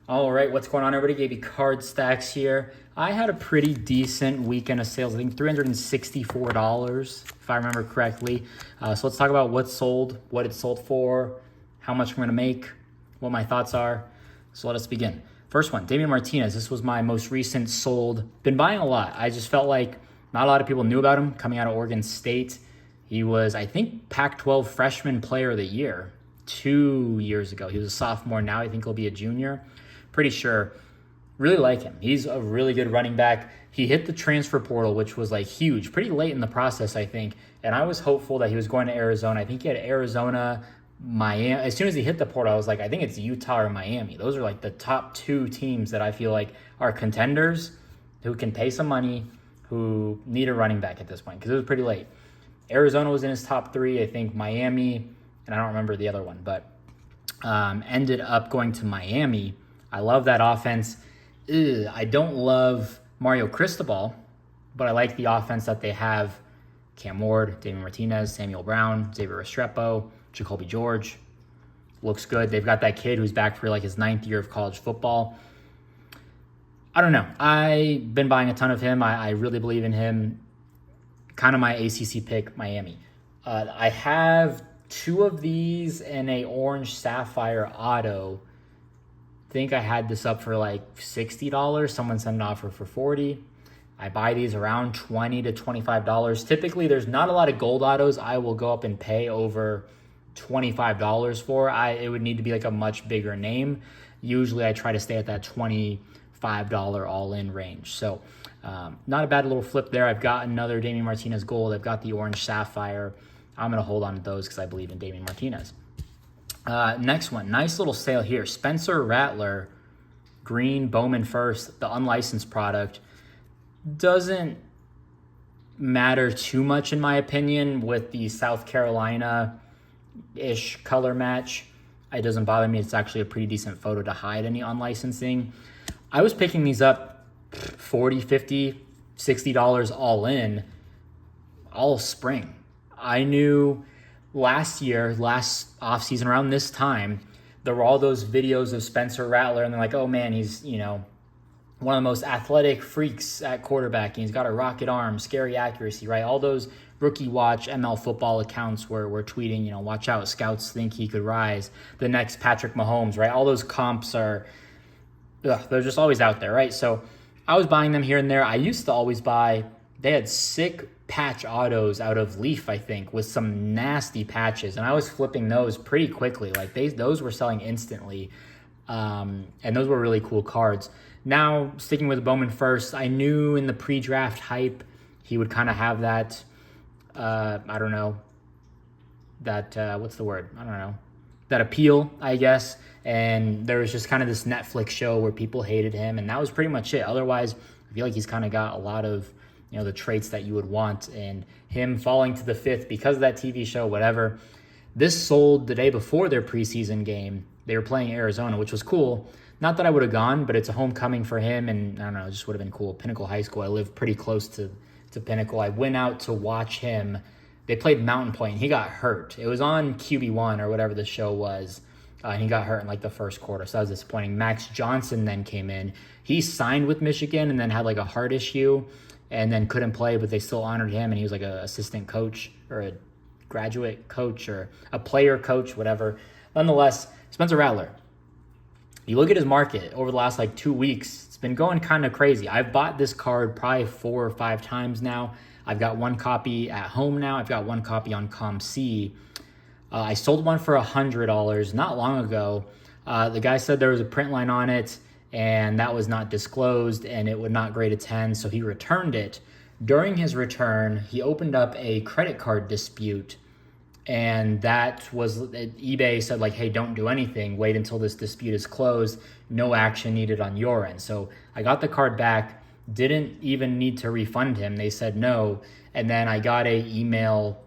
All right, what's going on, everybody? Gave you card stacks here. I had a pretty decent weekend of sales. I think $364, if I remember correctly. So let's talk about what's sold, what it's sold for, how much I'm going to make, what my thoughts are. So let us begin. First one, Damian Martinez. This was my most recent sold. Been buying a lot. I just felt like not a lot of people knew about him coming out of Oregon State. He was, I think, Pac-12 Freshman Player of the Year 2 years ago. He was a sophomore. Now I think he'll be a junior. Pretty sure. Really like him. He's a really good running back. He hit the transfer portal, which was like huge, pretty late in the process, I think. And I was hopeful that he was going to Arizona. I think he had Arizona, Miami. As soon as he hit the portal, I was like, I think it's Utah or Miami. Those are like the top two teams that I feel like are contenders who can pay some money, who need a running back at this point, because it was pretty late. Arizona was in his top three. I think Miami, and I don't remember the other one, but ended up going to Miami. I love that offense. I don't love Mario Cristobal, but I like the offense that they have. Cam Ward, Damian Martinez, Samuel Brown, Xavier Restrepo, Jacoby George. Looks good. They've got that kid who's back for like his 9th year of college football. I don't know. I've been buying a ton of him. I really believe in him. Kind of my ACC pick, Miami. I have 2 of these and a orange sapphire auto. Think I had this up for like $60. Someone sent an offer for $40. I buy these around $20 to $25. Typically, there's not a lot of gold autos I will go up and pay over $25 for. It would need to be like a much bigger name. Usually, I try to stay at that $25 all-in range. So, not a bad little flip there. I've got another Damian Martinez gold. I've got the orange sapphire. I'm going to hold on to those because I believe in Damian Martinez. Next one, nice little sale here. Spencer Rattler, green Bowman first, the unlicensed product. Doesn't matter too much in my opinion with the South Carolina-ish color match. It doesn't bother me. It's actually a pretty decent photo to hide any unlicensing. I was picking these up $40, $50, $60 all in, all spring. I knew last offseason around this time, there were all those videos of Spencer Rattler, and they're like, oh man, he's, one of the most athletic freaks at quarterback. He's got a rocket arm, scary accuracy, right? All those Rookie Watch ML football accounts were tweeting, watch out, scouts think he could rise. The next Patrick Mahomes, right? All those comps they're just always out there, right? So I was buying them here and there. I used to always buy, they had sick patch autos out of Leaf, I think, with some nasty patches. And I was flipping those pretty quickly. Like those were selling instantly. And those were really cool cards. Now, sticking with Bowman first, I knew in the pre-draft hype, he would kind of have that, that appeal, I guess. And there was just kind of this Netflix show where people hated him. And that was pretty much it. Otherwise, I feel like he's kind of got a lot of the traits that you would want, and him falling to the 5th because of that TV show, whatever. This sold the day before their preseason game. They were playing Arizona, which was cool. Not that I would have gone, but it's a homecoming for him, and I don't know, it just would have been cool. Pinnacle High School, I live pretty close to Pinnacle. I went out to watch him. They played Mountain Point, and he got hurt. It was on QB1 or whatever the show was, and he got hurt in like the first quarter, so that was disappointing. Max Johnson then came in. He signed with Michigan and then had like a heart issue, and then couldn't play, but they still honored him, and he was like an assistant coach or a graduate coach or a player coach, whatever. Nonetheless, Spencer Rattler, you look at his market over the last like 2 weeks, it's been going kind of crazy. I've bought this card probably 4 or 5 times now. I've got 1 copy at home now. I've got 1 copy on ComC. I sold one for $100 not long ago. The guy said there was a print line on it, and that was not disclosed, and it would not grade a 10, so he returned it. During his return, he opened up a credit card dispute, and that was, eBay said like, hey, don't do anything. Wait until this dispute is closed. No action needed on your end. So I got the card back, didn't even need to refund him. They said no, and then I got a email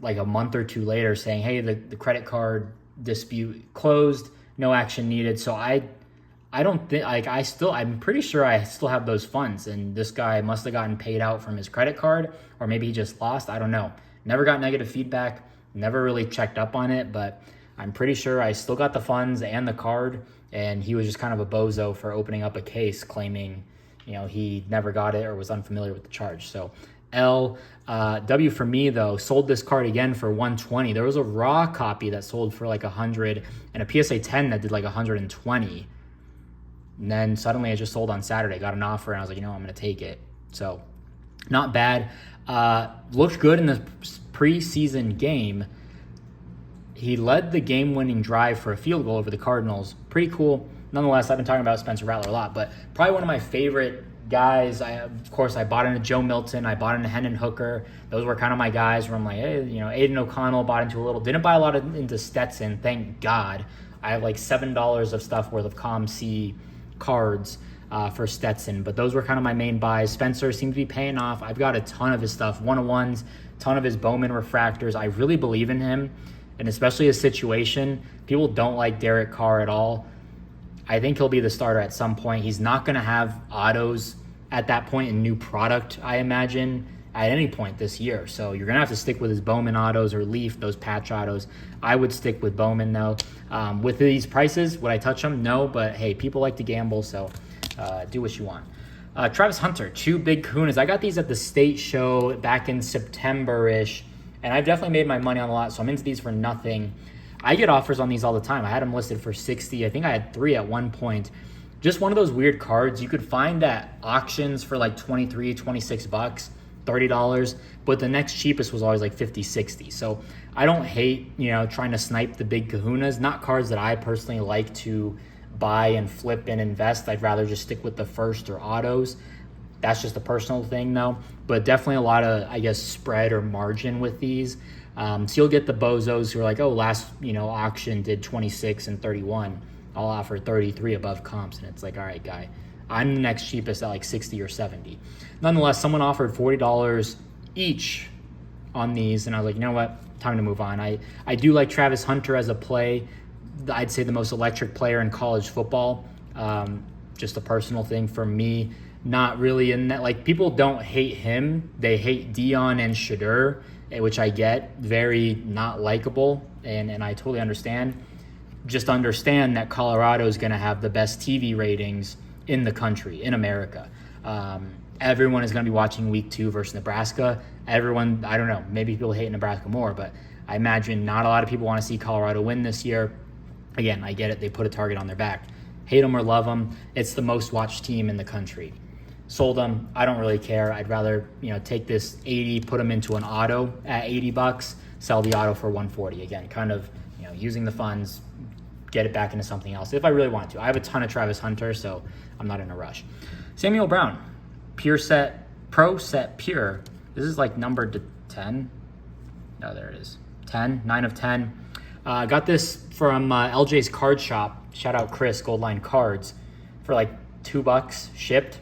like a month or 2 later saying, hey, the credit card dispute closed, no action needed. So I don't think, I'm pretty sure I still have those funds, and this guy must have gotten paid out from his credit card, or maybe he just lost. I don't know. Never got negative feedback, never really checked up on it, but I'm pretty sure I still got the funds and the card, and he was just kind of a bozo for opening up a case claiming, he never got it or was unfamiliar with the charge. So L. W for me, though, sold this card again for 120. There was a raw copy that sold for like 100 and a PSA 10 that did like 120. And then suddenly I just sold on Saturday, got an offer, and I was like, I'm going to take it. So not bad. Looked good in the preseason game. He led the game-winning drive for a field goal over the Cardinals. Pretty cool. Nonetheless, I've been talking about Spencer Rattler a lot, but probably one of my favorite guys. I bought into Joe Milton. I bought into Hendon Hooker. Those were kind of my guys where I'm like, hey, Aiden O'Connell bought into a little. Didn't buy a lot into Stetson, thank God. I have like $7 of stuff worth of ComC cards for Stetson, but those were kind of my main buys. Spencer seemed to be paying off. I've got a ton of his stuff, 101s, ton of his Bowman refractors. I really believe in him, and especially his situation. People don't like Derek Carr at all. I think he'll be the starter at some point. He's not going to have autos at that point in new product, I imagine, at any point this year. So you're going to have to stick with his Bowman autos or Leaf, those patch autos. I would stick with Bowman, though. With these prices, would I touch them? No, but hey, people like to gamble, so do what you want. Travis Hunter, 2 big kahunas. I got these at the state show back in September-ish, and I've definitely made my money on a lot, so I'm into these for nothing. I get offers on these all the time. I had them listed for 60. I think I had 3 at one point. Just one of those weird cards you could find at auctions for like 23, 26 bucks, $30, but the next cheapest was always like 50, 60. So I don't hate, trying to snipe the big kahunas, not cards that I personally like to buy and flip and invest. I'd rather just stick with the first or autos. That's just a personal thing though, but definitely a lot of, spread or margin with these. So you'll get the bozos who are like, last, auction did 26 and 31. I'll offer 33 above comps. And it's like, all right, guy, I'm the next cheapest at like 60 or 70. Nonetheless, someone offered $40 each on these. And I was like, you know what? Time to move on. I do like Travis Hunter as a play. I'd say the most electric player in college football. Just a personal thing for me. Not really in that, like, people don't hate him. They hate Dion and Shadur, which I get. Very not likable, and I totally understand. Just understand that Colorado is going to have the best TV ratings in the country, in America. Everyone is going to be watching week 2 versus Nebraska. Everyone, I don't know, maybe people hate Nebraska more, but I imagine not a lot of people want to see Colorado win this year. Again, I get it. They put a target on their back. Hate them or love them, it's the most watched team in the country. Sold them. I don't really care. I'd rather, take this 80, put them into an auto at 80 bucks, sell the auto for 140. Again, kind of, using the funds, get it back into something else if I really want to. I have a ton of Travis Hunter, so I'm not in a rush. Samuel Brown, Pure Set, Pro Set Pure. This is like numbered to 10. No, there it is. 10, 9 of 10. Got this from LJ's Card Shop. Shout out Chris, Goldline Cards, for like $2 shipped.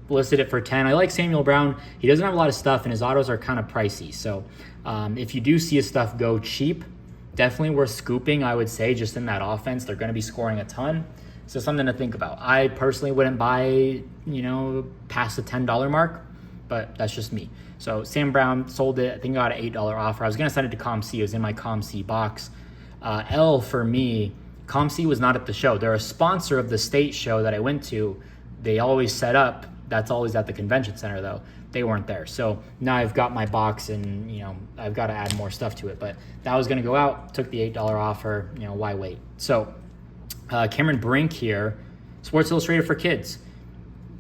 Listed it for 10. I like Samuel Brown. He doesn't have a lot of stuff, and his autos are kind of pricey. So if you do see his stuff go cheap, definitely worth scooping, I would say, just in that offense. They're going to be scoring a ton. So something to think about. I personally wouldn't buy, past the $10 mark, but that's just me. So Sam Brown sold it. I think I got an $8 offer. I was going to send it to ComC. It was in my ComC box. L for me, ComC was not at the show. They're a sponsor of the state show that I went to. They always set up. That's always at the convention center, though. They weren't there. So now I've got my box and, I've got to add more stuff to it. But that was going to go out. Took the $8 offer. Why wait? So Cameron Brink here, Sports Illustrated for Kids.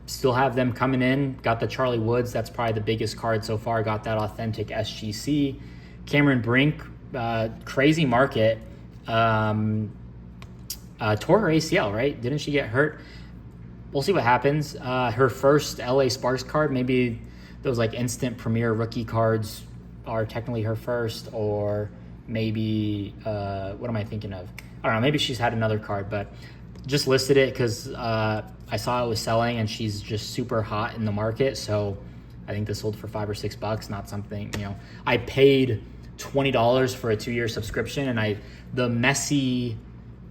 Still have them coming in. Got the Charlie Woods. That's probably the biggest card so far. Got that authentic SGC. Cameron Brink, crazy market. Tore her ACL, right? Didn't she get hurt? We'll see what happens. Her first LA Sparks card, maybe those like instant premier rookie cards are technically her first, or maybe, what am I thinking of? I don't know, maybe she's had another card, but just listed it because I saw it was selling and she's just super hot in the market. So I think this sold for $5 or $6, not something, I paid $20 for a 2-year subscription, and the Messi,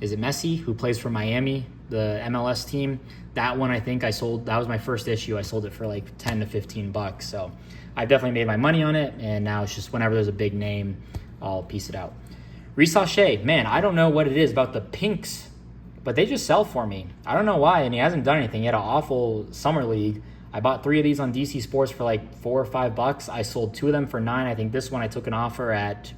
is it Messi, who plays for Miami, the MLS team? That one I think I sold. That was my first issue. I sold it for like 10 to 15 bucks. So I've definitely made my money on it, and now it's just whenever there's a big name, I'll piece it out. Reas, man, I don't know what it is about the pinks but they just sell for me. I don't know why, and he hasn't done anything. He had an awful summer league. I bought 3 of these on DC Sports for like $4 or $5. I sold 2 of them for $9. I think this one I took an offer at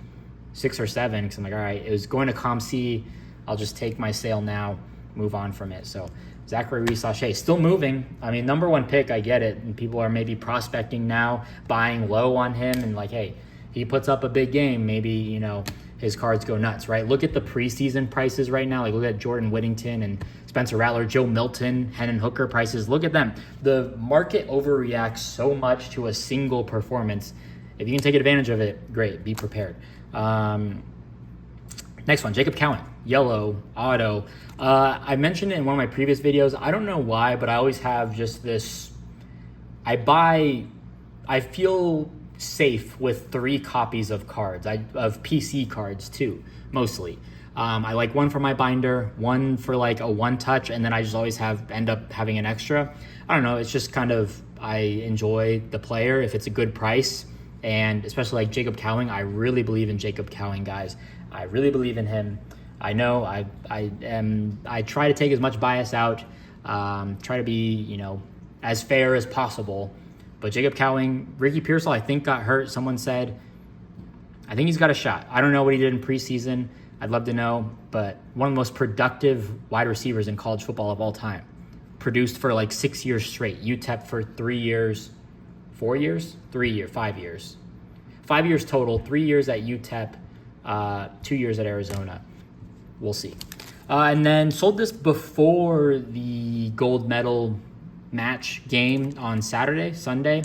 6 or 7 because I'm like, all right, it was going to ComC. I'll just take my sale now, move on from it. So Zachary Reas still moving. I mean, number 1 pick, I get it. And people are maybe prospecting now, buying low on him, and like, hey, he puts up a big game. Maybe, you know, his cards go nuts, right? Look at the preseason prices right now. Like, look at Jordan Whittington and Spencer Rattler, Joe Milton, Hendon Hooker prices. Look at them. The market overreacts so much to a single performance. If you can take advantage of it, great. Be prepared. Next one, Jacob Coing, yellow, auto. I mentioned it in one of my previous videos. I don't know why, but I always have just this. I feel safe with 3 copies of cards, of PC cards too, mostly. I like 1 for my binder, 1 for like a 1-touch, and then I just always end up having an extra. I don't know, it's just kind of, I enjoy the player if it's a good price, and especially like Jacob Coing. I really believe in Jacob Coing, guys. I really believe in him. I know I try to take as much bias out, try to be, you know, as fair as possible. But Jacob Coing, Ricky Pearsall, I think got hurt. Someone said, I think he's got a shot. I don't know what he did in preseason. I'd love to know, but one of the most productive wide receivers in college football of all time. Produced for like 6 years straight. UTEP for 3 years, 4 years, 3 years, 5 years. 5 years total, 3 years at UTEP, 2 years at Arizona. We'll see. And then sold this before the gold medal match game on Sunday,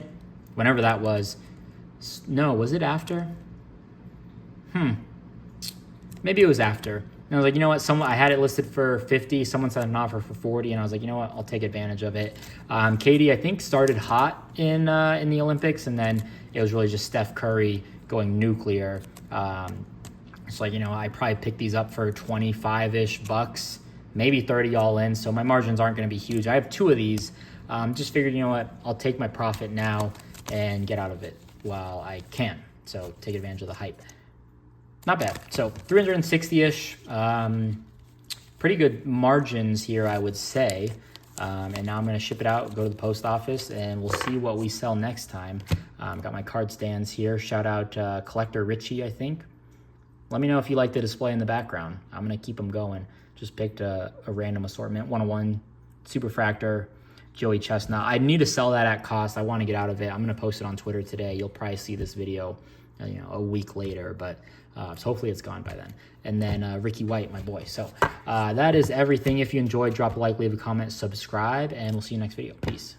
whenever that was. No, was it after? Maybe it was after. And I was like, you know what? I had it listed for 50. Someone sent an offer for 40, and I was like, you know what? I'll take advantage of it. Katie, I think, started hot in the Olympics, and then it was really just Steph Curry going nuclear. It's like, you know, I probably picked these up for 25-ish bucks, maybe 30 all in. So my margins aren't going to be huge. I have 2 of these. Just figured, you know what? I'll take my profit now and get out of it while I can. So take advantage of the hype. Not bad. So 360-ish, pretty good margins here, I would say. And now I'm going to ship it out, go to the post office, and we'll see what we sell next time. Got my card stands here. Shout out Collector Richie, I think. Let me know if you like the display in the background. I'm going to keep them going. Just picked a random assortment. 101, Superfractor, Joey Chestnut. I need to sell that at cost. I want to get out of it. I'm going to post it on Twitter today. You'll probably see this video, you know, a week later, but so hopefully it's gone by then. And then Ricky White, my boy. So that is everything. If you enjoyed, drop a like, leave a comment, subscribe, and we'll see you next video. Peace.